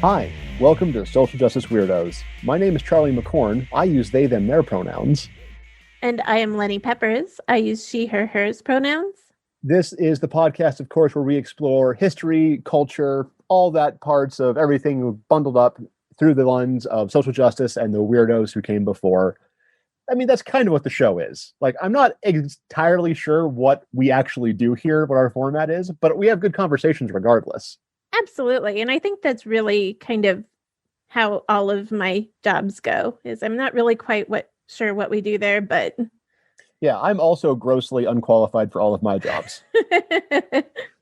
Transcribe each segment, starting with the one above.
Hi, welcome to Social Justice Weirdos. My name is Charlie McCorn. I use they, them, their pronouns. And I am Lenny Peppers. I use she, her, hers pronouns. This is the podcast, of course, where we explore history, culture, all that parts of everything bundled up through the lens of social justice and the weirdos who came before. I mean, that's kind of what the show is. Like, I'm not entirely sure what we actually do here, what our format is, but we have good conversations regardless. Absolutely. And I think that's really kind of how all of my jobs go, is I'm not really quite sure what we do there, but yeah, I'm also grossly unqualified for all of my jobs.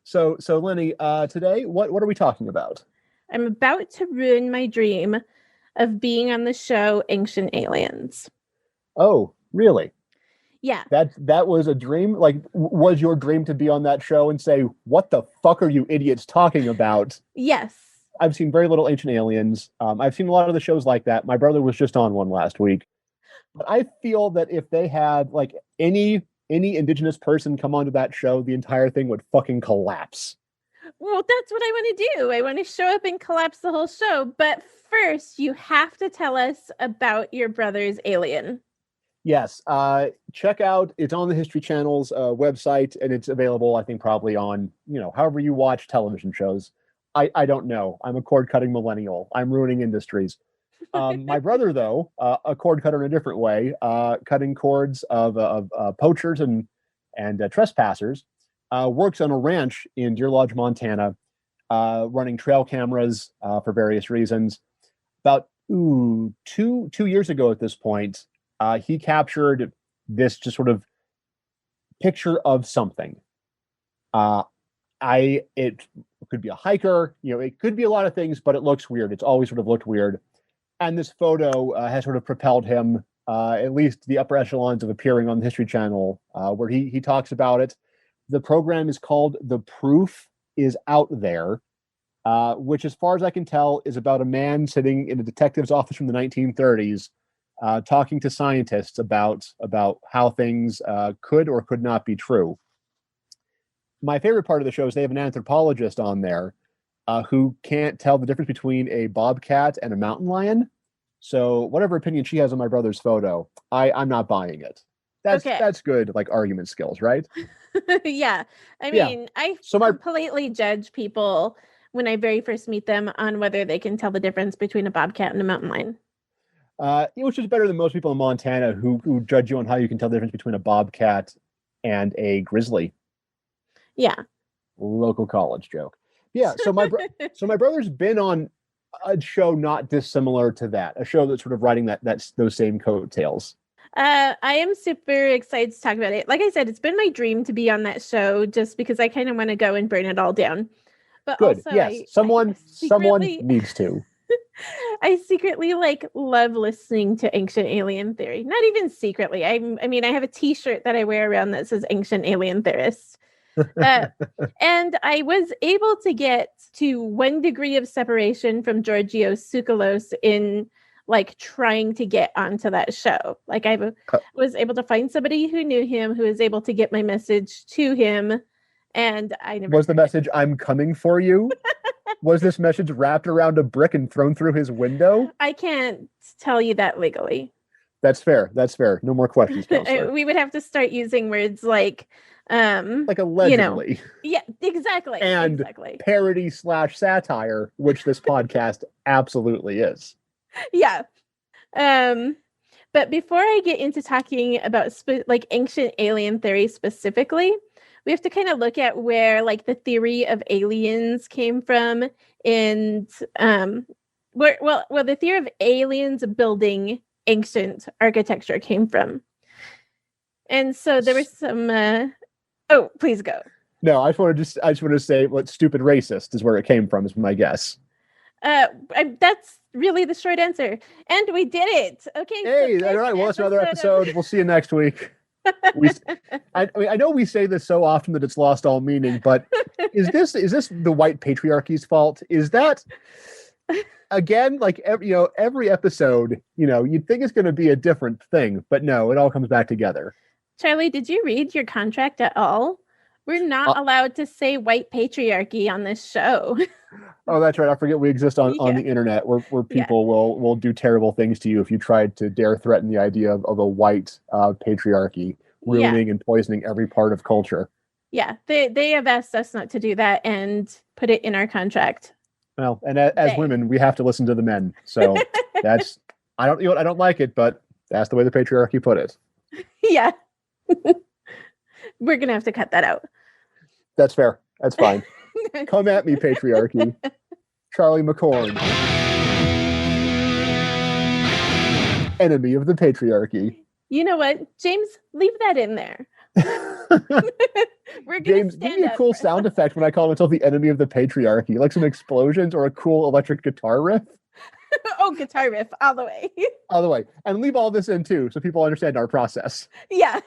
So Lenny, today, what are we talking about? I'm about to ruin my dream of being on the show Ancient Aliens. Oh, really? Yeah. That was a dream? Like, was your dream to be on that show and say, what the fuck are you idiots talking about? Yes. I've seen very little Ancient Aliens. I've seen a lot of the shows like that. My brother was just on one last week. But I feel that if they had like any indigenous person come onto that show, the entire thing would fucking collapse. Well, that's what I want to do. I want to show up and collapse the whole show. But first, you have to tell us about your brother's alien. Yes. Check out, it's on the History Channel's website, and it's available, I think, probably on, however you watch television shows. I don't know. I'm a cord-cutting millennial. I'm ruining industries. My brother, though, a cord cutter in a different way, cutting cords of poachers and trespassers, works on a ranch in Deer Lodge, Montana, running trail cameras for various reasons. About 2 years ago at this point, he captured this just sort of picture of something. It could be a hiker, it could be a lot of things, but it looks weird. It's always sort of looked weird. And this photo has sort of propelled him, at least the upper echelons of appearing on the History Channel, where he talks about it. The program is called The Proof Is Out There, which, as far as I can tell, is about a man sitting in a detective's office from the 1930s, talking to scientists about how things could or could not be true. My favorite part of the show is they have an anthropologist on there who can't tell the difference between a bobcat and a mountain lion. So whatever opinion she has on my brother's photo, I'm not buying it. That's good, like, argument skills, right? Yeah. I mean, I completely judge people when I very first meet them on whether they can tell the difference between a bobcat and a mountain lion. Which is better than most people in Montana who judge you on how you can tell the difference between a bobcat and a grizzly. Yeah. Local college joke. Yeah, so my brother's been on a show not dissimilar to that, a show that's sort of riding those same coattails. I am super excited to talk about it. Like I said, it's been my dream to be on that show just because I kind of want to go and burn it all down. But good. Also, yes, someone needs to. I secretly love listening to Ancient Alien Theory. Not even secretly. I mean, I have a T-shirt that I wear around that says Ancient Alien Theorist. And I was able to get to 1 degree of separation from Georgios Tsoukalos in trying to get onto that show. I was able to find somebody who knew him, who was able to get my message to him, and I never was the message, "I'm coming for you." Was this message wrapped around a brick and thrown through his window? I can't tell you that legally. That's fair. No more questions, counselor. We would have to start using words like allegedly. Yeah, exactly. And parody/satire, which this podcast absolutely is. Yeah. But before I get into talking about Ancient Alien Theory specifically, we have to kind of look at where the theory of aliens came from, and the theory of aliens building ancient architecture came from. And so there was some oh, please go. No, I just want to say what stupid racist is where it came from, is my guess. That's really the short answer. And we did it. Okay. Hey, so all right. Well, that's another episode. We'll see you next week. I know we say this so often that it's lost all meaning, but is this the white patriarchy's fault? Is that, again, every episode, you'd think it's going to be a different thing, but no, it all comes back together. Charlie, did you read your contract at all? We're not allowed to say white patriarchy on this show. Oh, that's right. I forget we exist on the internet where people will do terrible things to you if you tried to dare threaten the idea of a white patriarchy, ruining and poisoning every part of culture. Yeah, they have asked us not to do that and put it in our contract. Well, and as women, we have to listen to the men. So that's I don't like it, but that's the way the patriarchy put it. Yeah. We're gonna have to cut that out. That's fair. That's fine. Come at me, patriarchy. Charlie McCorn. Enemy of the patriarchy. You know what? James, leave that in there. We're James, give me a cool sound effect when I call myself the enemy of the patriarchy. Like some explosions or a cool electric guitar riff. Oh, guitar riff, all the way. All the way. And leave all this in too, so people understand our process. Yeah.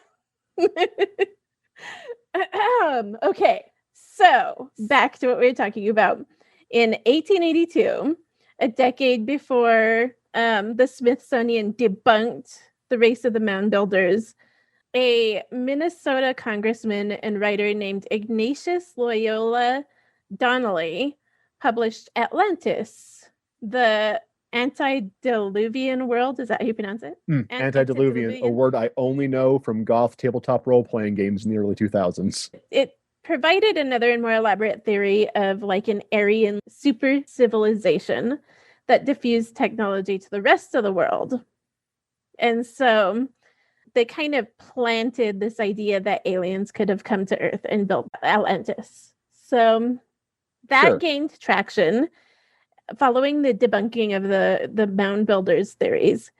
Okay, so back to what we were talking about. In 1882, a decade before the Smithsonian debunked the race of the mound builders, a Minnesota congressman and writer named Ignatius Loyola Donnelly published Atlantis, the antediluvian world. Is that how you pronounce it? Antediluvian, a word I only know from goth tabletop role-playing games in the early 2000s. It provided another and more elaborate theory of like an Aryan super civilization that diffused technology to the rest of the world. And so they kind of planted this idea that aliens could have come to Earth and built Atlantis. So that gained traction following the debunking of the mound builders theories.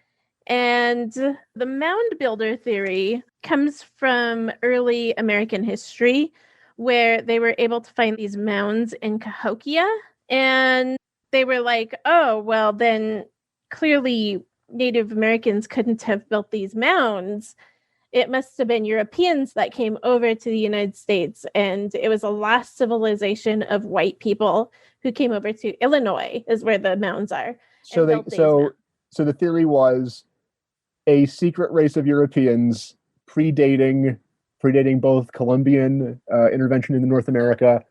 And the mound builder theory comes from early American history, where they were able to find these mounds in Cahokia. And they were like, oh, well, then clearly Native Americans couldn't have built these mounds. It must have been Europeans that came over to the United States, and it was a lost civilization of white people who came over to Illinois, is where the mounds are. So the theory was a secret race of Europeans predating both Columbian intervention in North America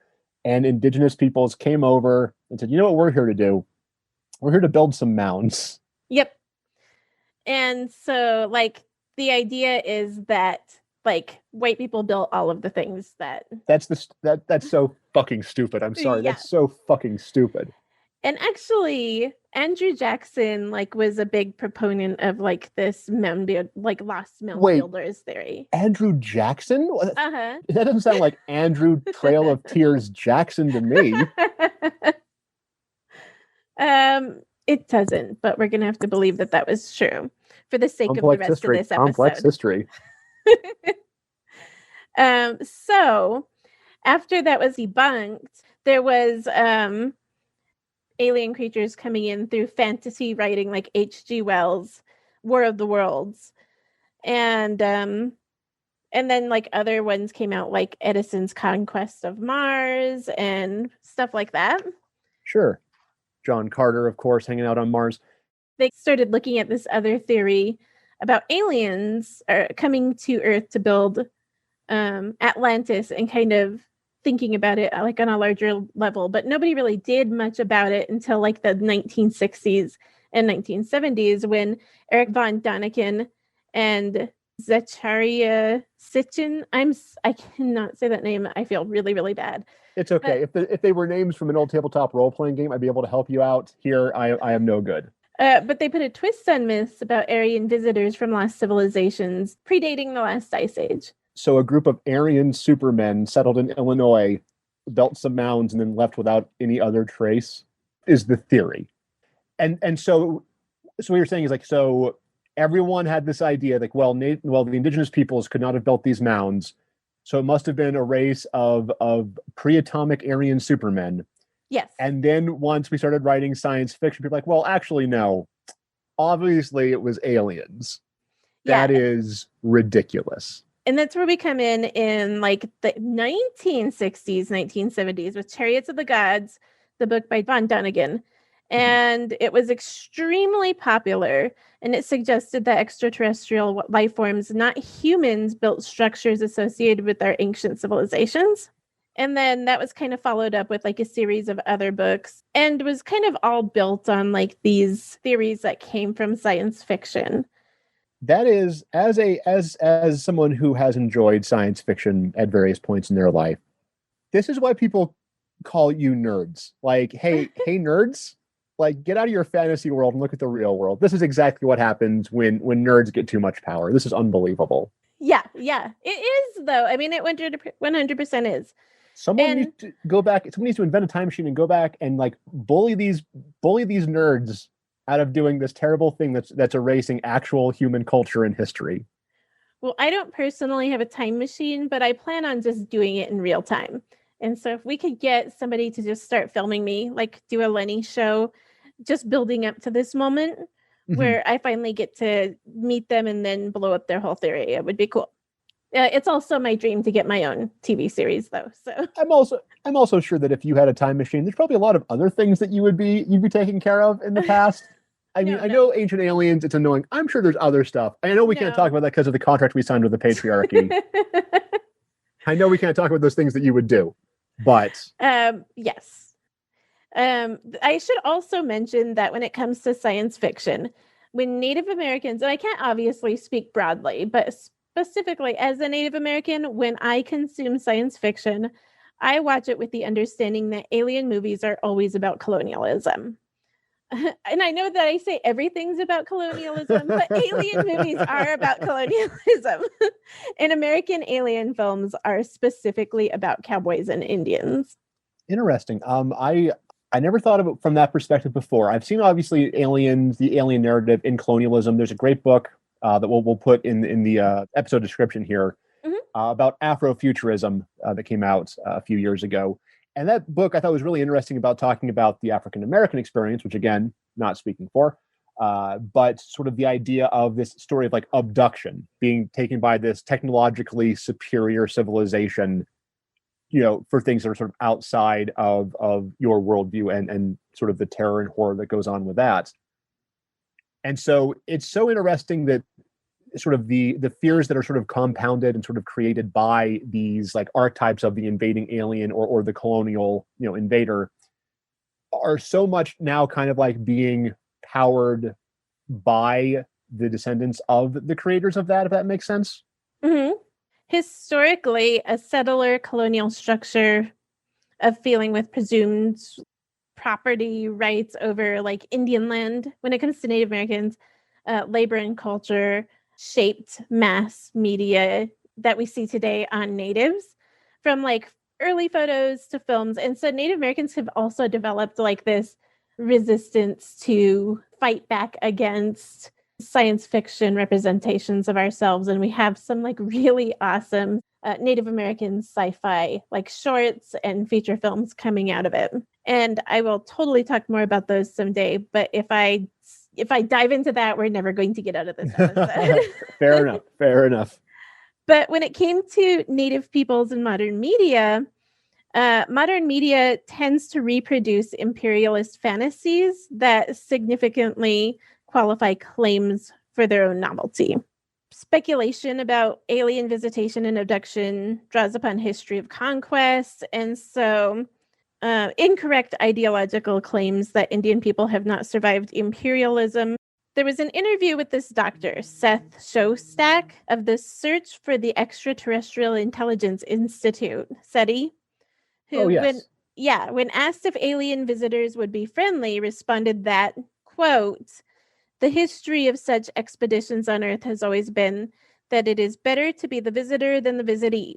and indigenous peoples came over and said, you know what we're here to do? We're here to build some mounds. Yep. And so, like, the idea is that, like, white people built all of the things that... That's so fucking stupid. I'm sorry. Yeah. That's so fucking stupid. And actually, Andrew Jackson, like, was a big proponent of, like, this lost mound builders theory. Andrew Jackson? Uh-huh. That doesn't sound like Andrew Trail of Tears Jackson to me. It doesn't, but we're going to have to believe that was true for the sake of the rest of this episode. Complex history. So after that was debunked, there was alien creatures coming in through fantasy writing like H.G. Wells' War of the Worlds. And then like other ones came out like Edison's Conquest of Mars and stuff like that. Sure. John Carter, of course, hanging out on Mars. They started looking at this other theory about aliens coming to Earth to build Atlantis and kind of thinking about it like on a larger level. But nobody really did much about it until like the 1960s and 1970s when Eric von Däniken and Zachariah Sitchin, I cannot say that name. I feel really, really bad. It's okay. If they were names from an old tabletop role-playing game, I'd be able to help you out. Here, I am no good. But they put a twist on myths about Aryan visitors from lost civilizations predating the last ice age. So a group of Aryan supermen settled in Illinois, built some mounds, and then left without any other trace, is the theory. And so what you're saying is like, so everyone had this idea like, well, the indigenous peoples could not have built these mounds. So it must have been a race of pre-atomic Aryan supermen. Yes. And then once we started writing science fiction, people were like, well, actually, no. Obviously, it was aliens. Yeah. That is ridiculous. And that's where we come in like the 1960s, 1970s with Chariots of the Gods, the book by von Däniken. and it was extremely popular. And it suggested that extraterrestrial life forms, not humans, built structures associated with our ancient civilizations. And then that was kind of followed up with like a series of other books, and was kind of all built on like these theories that came from science fiction. That is, as someone who has enjoyed science fiction at various points in their life, this is why people call you nerds. Like, hey nerds, like, get out of your fantasy world and look at the real world. This is exactly what happens when nerds get too much power. This is unbelievable. Yeah, it is, though. I mean, it 100% is. Someone needs to go back. Someone needs to invent a time machine and go back and like bully these nerds out of doing this terrible thing that's erasing actual human culture and history. Well, I don't personally have a time machine, but I plan on just doing it in real time. And so if we could get somebody to just start filming me, like do a Lenny show, just building up to this moment where I finally get to meet them and then blow up their whole theory, it would be cool. It's also my dream to get my own TV series, though. So I'm also sure that if you had a time machine, there's probably a lot of other things that you'd be taking care of in the past. I mean, I know Ancient Aliens, it's annoying. I'm sure there's other stuff. I know we can't talk about that because of the contract we signed with the Patriarchy. I know we can't talk about those things that you would do, but yes. I should also mention that when it comes to science fiction, when Native Americans, and I can't obviously speak broadly, but specifically as a Native American, when I consume science fiction, I watch it with the understanding that alien movies are always about colonialism. And I know that I say everything's about colonialism, but alien movies are about colonialism. And American alien films are specifically about cowboys and Indians. Interesting. I never thought of it from that perspective before. I've seen obviously aliens, the alien narrative in colonialism. There's a great book that we'll put in the episode description here about Afrofuturism that came out a few years ago. And that book I thought was really interesting about talking about the African American experience, which again, not speaking for, but sort of the idea of this story of like abduction being taken by this technologically superior civilization, for things that are sort of outside of your worldview and sort of the terror and horror that goes on with that. And so it's so interesting that sort of the fears that are sort of compounded and sort of created by these like archetypes of the invading alien or the colonial, invader are so much now kind of like being powered by the descendants of the creators of that, if that makes sense. Mm-hmm. Historically, a settler colonial structure of feeling with presumed property rights over like Indian land, when it comes to Native Americans, labor and culture shaped mass media that we see today on natives, from like early photos to films. And so Native Americans have also developed like this resistance to fight back against science fiction representations of ourselves. And we have some like really awesome Native American sci-fi like shorts and feature films coming out of it. And I will totally talk more about those someday. But if I dive into that, we're never going to get out of this episode. Fair enough. But when it came to Native peoples in modern media tends to reproduce imperialist fantasies that significantly qualify claims for their own novelty. Speculation about alien visitation and abduction draws upon history of conquest, and so incorrect ideological claims that Indian people have not survived imperialism. There was an interview with this doctor, Seth Shostak, of the Search for the Extraterrestrial Intelligence Institute, SETI, who, when asked if alien visitors would be friendly, responded that, quote, "The history of such expeditions on Earth has always been that it is better to be the visitor than the visitee.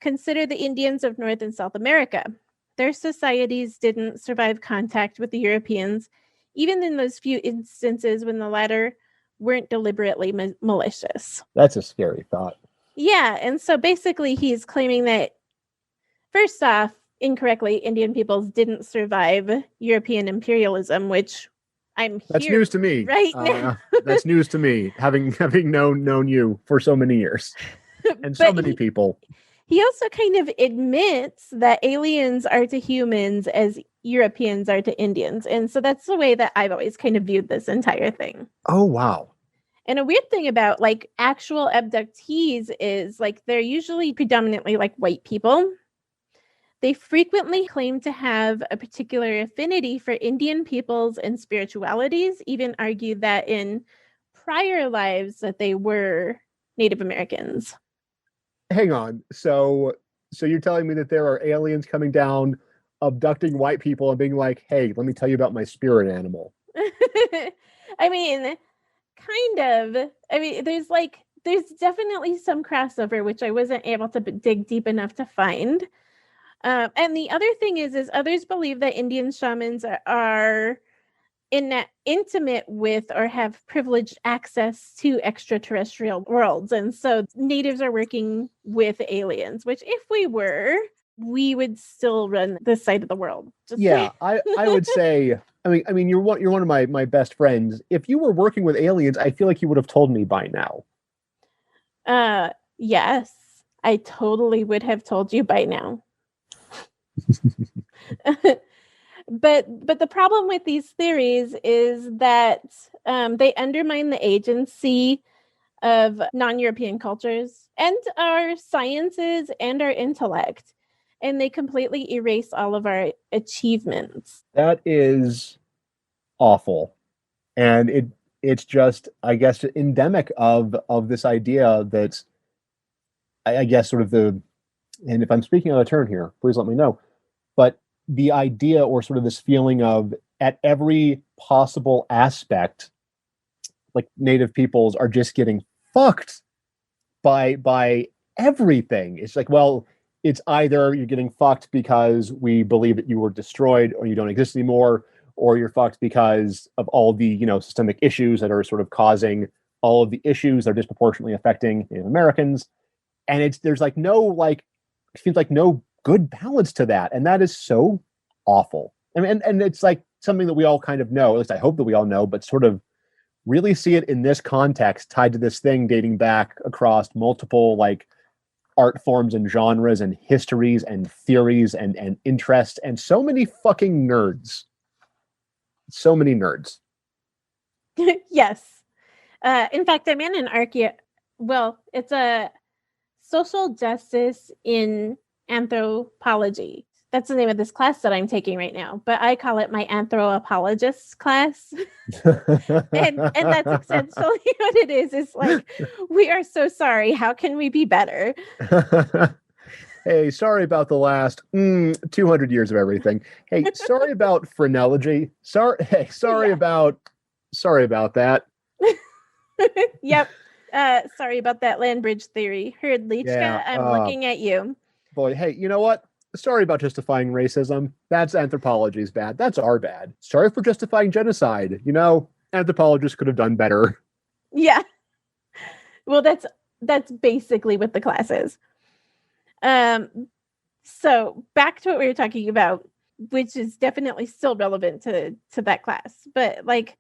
Consider the Indians of North and South America. Their societies didn't survive contact with the Europeans, even in those few instances when the latter weren't deliberately malicious." That's a scary thought. Yeah, and so basically he's claiming that, first off, incorrectly, Indian peoples didn't survive European imperialism, which that's news to me right now. That's news to me, having known you for so many years and so many people. he also kind of admits that aliens are to humans as Europeans are to Indians. And so that's the way that I've always kind of viewed this entire thing. Oh, wow. And a weird thing about like actual abductees is like they're usually predominantly like white people. They frequently claim to have a particular affinity for Indian peoples and spiritualities, even argue that in prior lives that they were Native Americans. Hang on. So you're telling me that there are aliens coming down, abducting white people and being like, "Hey, let me tell you about my spirit animal." I mean, kind of. I mean, there's definitely some crossover, which I wasn't able to dig deep enough to find. And the other thing is others believe that Indian shamans are intimate with or have privileged access to extraterrestrial worlds. And so natives are working with aliens, which if we were, we would still run this side of the world. Yeah, I would say, I mean, you're one of my best friends. If you were working with aliens, I feel like you would have told me by now. Yes, I totally would have told you by now. But the problem with these theories is that they undermine the agency of non-European cultures and our sciences and our intellect, and they completely erase all of our achievements. That is awful, and it's just, I guess, endemic of this idea that I guess sort of and if I'm speaking out of turn here, please let me know. But the idea or sort of this feeling of at every possible aspect, like native peoples are just getting fucked by everything. It's like, well, it's either you're getting fucked because we believe that you were destroyed or you don't exist anymore, or you're fucked because of all the, systemic issues that are sort of causing all of the issues that are disproportionately affecting Native Americans. And there's like no, like, it seems like no good balance to that. And that is so awful. I mean, and it's like something that we all kind of know, at least I hope that we all know, but sort of really see it in this context tied to this thing dating back across multiple like art forms and genres and histories and theories and interests and so many fucking nerds. So many nerds. Yes. In fact, I'm in an it's a social justice in anthropology. That's the name of this class that I'm taking right now, but I call it my anthropologist class. and that's essentially what it is. It's like, we are so sorry. How can we be better? Hey, sorry about the last 200 years of everything. Hey, sorry about phrenology. Sorry about that. Yep. Sorry about that land bridge theory. Herdlichka, Yeah, I'm looking at you. Boy, hey, you know what? Sorry about justifying racism. That's anthropology's bad. That's our bad. Sorry for justifying genocide. Anthropologists could have done better. Yeah. Well, that's basically what the class is. So back to what we were talking about, which is definitely still relevant to that class. But like,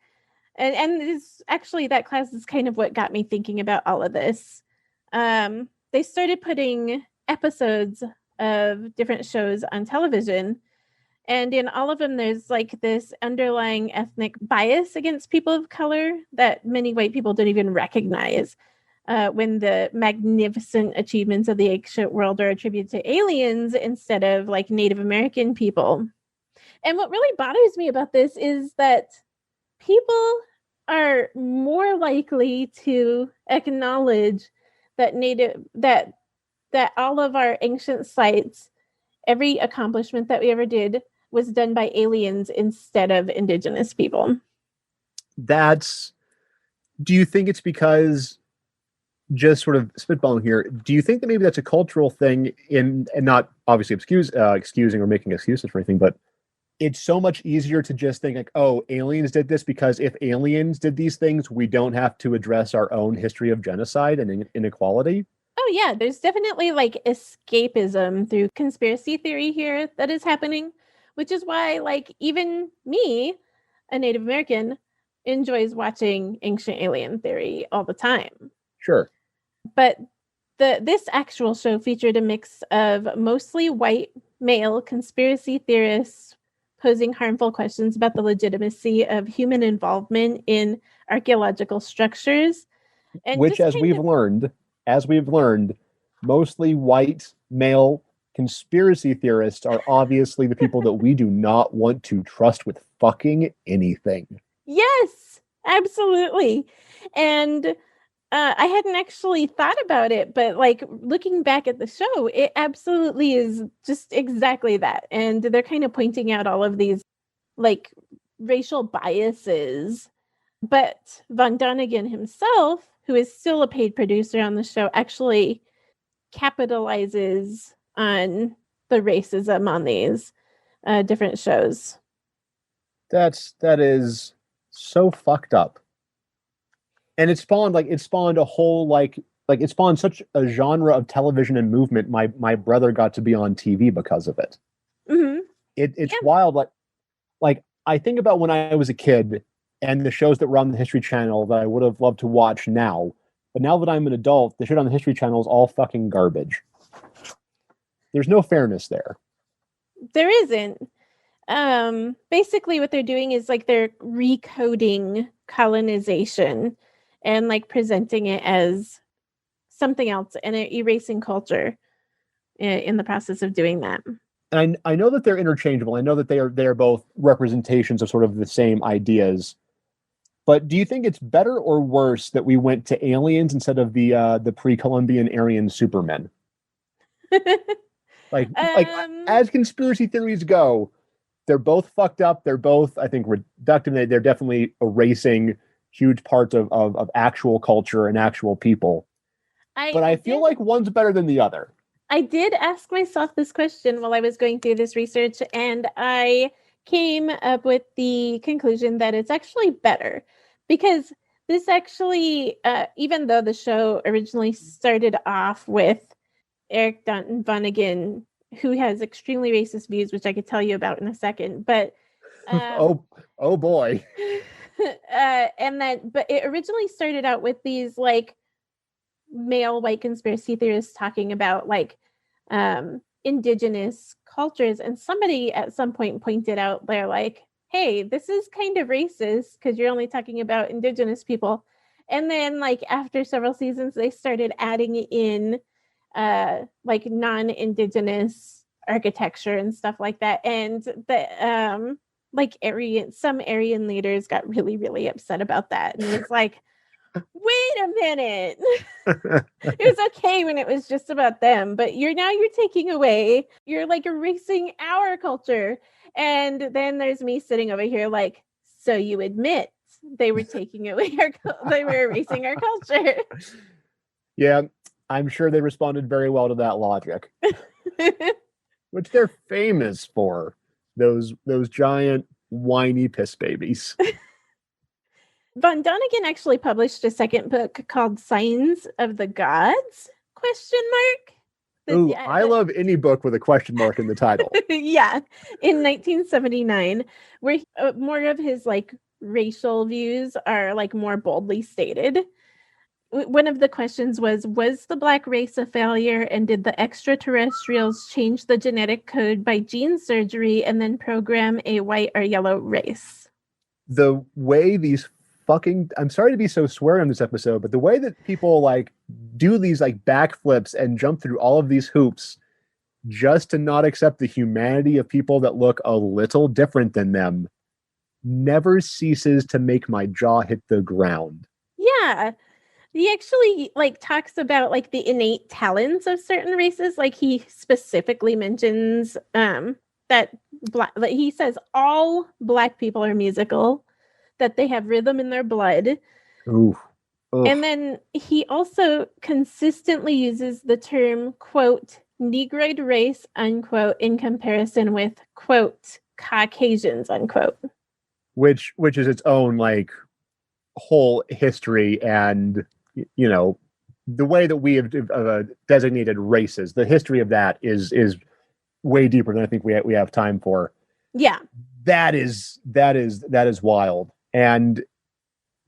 and it's actually, that class is kind of what got me thinking about all of this. They started putting episodes of different shows on television, and in all of them there's like this underlying ethnic bias against people of color that many white people don't even recognize, when the magnificent achievements of the ancient world are attributed to aliens instead of like Native American people. And what really bothers me about this is that people are more likely to acknowledge that that all of our ancient sites, every accomplishment that we ever did, was done by aliens instead of indigenous people. Do you think it's because, just sort of spitballing here, do you think that maybe that's a cultural thing and not obviously excusing or making excuses for anything, but it's so much easier to just think like, oh, aliens did this because if aliens did these things, we don't have to address our own history of genocide and inequality? Oh yeah, there's definitely like escapism through conspiracy theory here that is happening, which is why like even me, a Native American, enjoys watching Ancient Alien Theory all the time. Sure. But This actual show featured a mix of mostly white male conspiracy theorists posing harmful questions about the legitimacy of human involvement in archaeological structures, and Which, just as we've learned, mostly white male conspiracy theorists are obviously the people that we do not want to trust with fucking anything. Yes, absolutely. And I hadn't actually thought about it, but like looking back at the show, it absolutely is just exactly that. And they're kind of pointing out all of these like racial biases. But Von Donegan himself, who is still a paid producer on the show, actually capitalizes on the racism on these different shows. That is so fucked up. And it spawned a whole it spawned such a genre of television and movement. My brother got to be on TV because of it. Mm-hmm. It's wild. Like I think about when I was a kid and the shows that were on the History Channel that I would have loved to watch now. But now that I'm an adult, the shit on the History Channel is all fucking garbage. There's no fairness there. There isn't. Basically what they're doing is like they're recoding colonization and like presenting it as something else and erasing culture in the process of doing that. And I know that they're interchangeable. I know that they are both representations of sort of the same ideas. But do you think it's better or worse that we went to aliens instead of the pre-Columbian Aryan Supermen? like as conspiracy theories go, they're both fucked up. They're both, I think, reductive. They're definitely erasing huge parts of actual culture and actual people. But I feel like one's better than the other. I did ask myself this question while I was going through this research, and I came up with the conclusion that it's actually better because this actually, even though the show originally started off with Eric Vonnegut, who has extremely racist views, which I could tell you about in a second, but oh boy. but it originally started out with these like male white conspiracy theorists talking about like indigenous cultures, and somebody at some point pointed out, they're like, hey, this is kind of racist because you're only talking about indigenous people. And then like after several seasons they started adding in like non-indigenous architecture and stuff like that, and the like some Aryan leaders got really, really upset about that, and it's like, wait a minute. It was okay when it was just about them, but you're taking away, you're like erasing our culture. And then there's me sitting over here like, so you admit they were taking away they were erasing our culture. Yeah, I'm sure they responded very well to that logic. Which they're famous for. Those giant whiny piss babies. Von Donegan actually published a second book called Signs of the Gods? ? Ooh, I love any book with a question mark in the title. Yeah, in 1979, where more of his like racial views are like more boldly stated. One of the questions was the black race a failure, and did the extraterrestrials change the genetic code by gene surgery and then program a white or yellow race? The way these I'm sorry to be so swearing on this episode, but the way that people like do these like backflips and jump through all of these hoops just to not accept the humanity of people that look a little different than them never ceases to make my jaw hit the ground. Yeah. He actually like talks about like the innate talents of certain races. Like he specifically mentions that he says all black people are musical, that they have rhythm in their blood. Ooh. And then he also consistently uses the term, quote, Negroid race, unquote, in comparison with, quote, Caucasians, unquote. Which is its own like whole history, and you know, the way that we have designated races, the history of that is way deeper than I think we have time for. Yeah. That is wild. And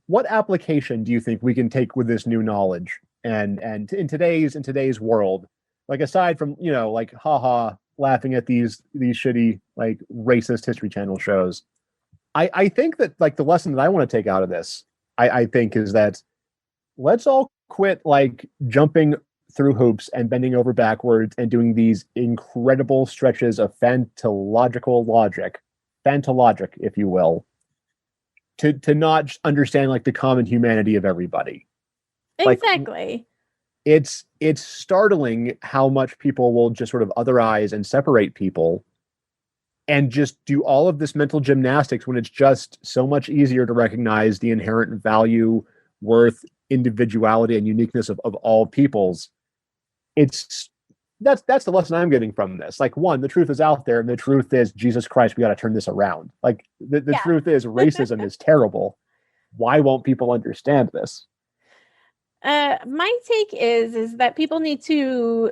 what application do you think we can take with this new knowledge And in today's world, like aside from, like haha laughing at these shitty like racist History Channel shows, I think that like the lesson that I want to take out of this, I think is that let's all quit like jumping through hoops and bending over backwards and doing these incredible stretches of fantological logic, if you will, to not understand like the common humanity of everybody. Exactly. Like, it's startling how much people will just sort of otherize and separate people and just do all of this mental gymnastics when it's just so much easier to recognize the inherent value, worth, individuality, and uniqueness of all peoples. That's the lesson I'm getting from this. Like, one, the truth is out there, and the truth is, Jesus Christ, we got to turn this around. Like, the truth is, racism is terrible. Why won't people understand this? My take is that people need to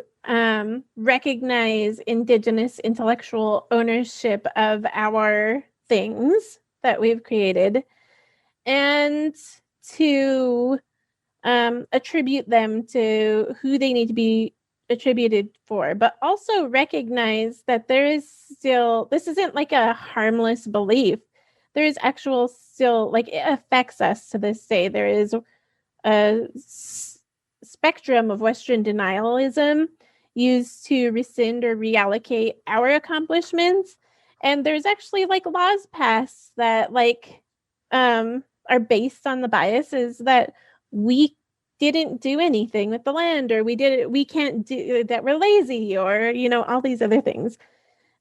recognize Indigenous intellectual ownership of our things that we've created, and to attribute them to who they need to be attributed for, but also recognize that there is still, this isn't like a harmless belief. There is actual still, like, it affects us to this day. There is a spectrum of Western denialism used to rescind or reallocate our accomplishments. And there's actually like laws passed that like are based on the biases that we didn't do anything with the land, or we can't do that, we're lazy, or all these other things,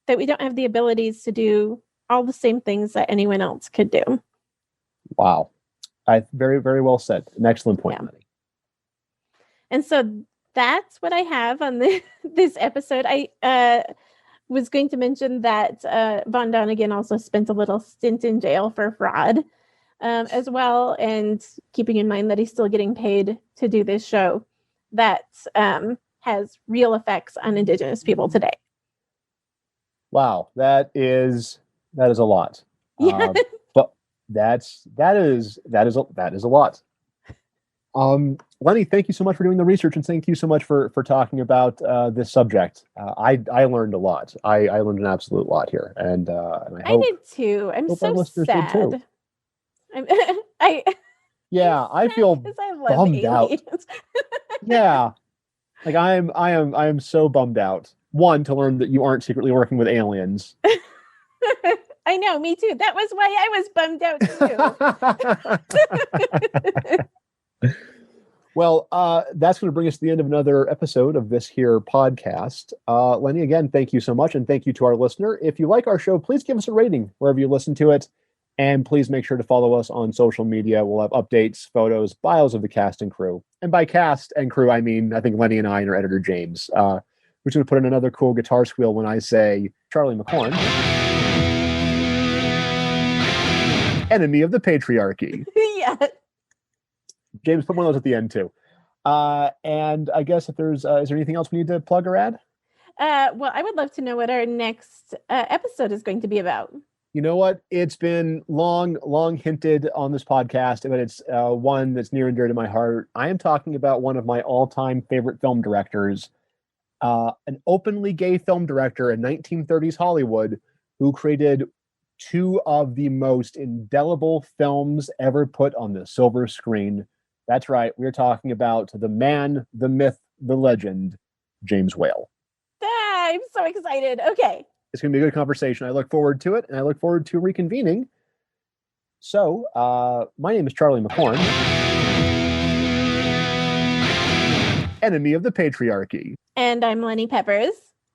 that we don't have the abilities to do all the same things that anyone else could do. Wow. Very, very well said. An excellent point, Lenny. And so that's what I have on this episode. I was going to mention that Von Donegan also spent a little stint in jail for fraud as well, and keeping in mind that he's still getting paid to do this show that has real effects on Indigenous people today. Wow, that is a lot. Yeah. But that is a lot. Lenny, thank you so much for doing the research, and thank you so much for talking about this subject. I learned a lot. I learned an absolute lot here, and I did too. I'm so sad. Too. I feel bummed out. Yeah, like I am so bummed out. One, to learn that you aren't secretly working with aliens. I know, me too. That was why I was bummed out too. Well, that's going to bring us to the end of another episode of this here podcast. Lenny, again, thank you so much, and thank you to our listener. If you like our show, please give us a rating wherever you listen to it, and please make sure to follow us on social media. We'll have updates, photos, bios of the cast and crew. And by cast and crew, I mean, I think Lenny and I and our editor, James. We're going to put in another cool guitar squeal when I say Charlie McCorn, enemy of the patriarchy. Yeah. James, put one of those at the end too. And I guess if there's, is there anything else we need to plug or add? Well, I would love to know what our next episode is going to be about. You know what? It's been long hinted on this podcast, but it's one that's near and dear to my heart. I am talking about one of my all-time favorite film directors, an openly gay film director in 1930s Hollywood who created two of the most indelible films ever put on the silver screen. That's right. We're talking about the man, the myth, the legend, James Whale. I'm so excited. Okay. It's going to be a good conversation. I look forward to it, and I look forward to reconvening. So, my name is Charlie McCorn, enemy of the patriarchy. And I'm Lenny Peppers.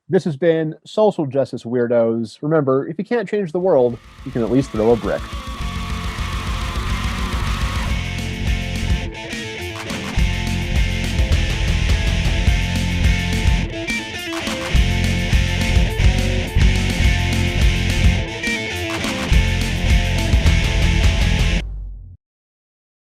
This has been Social Justice Weirdos. Remember, if you can't change the world, you can at least throw a brick.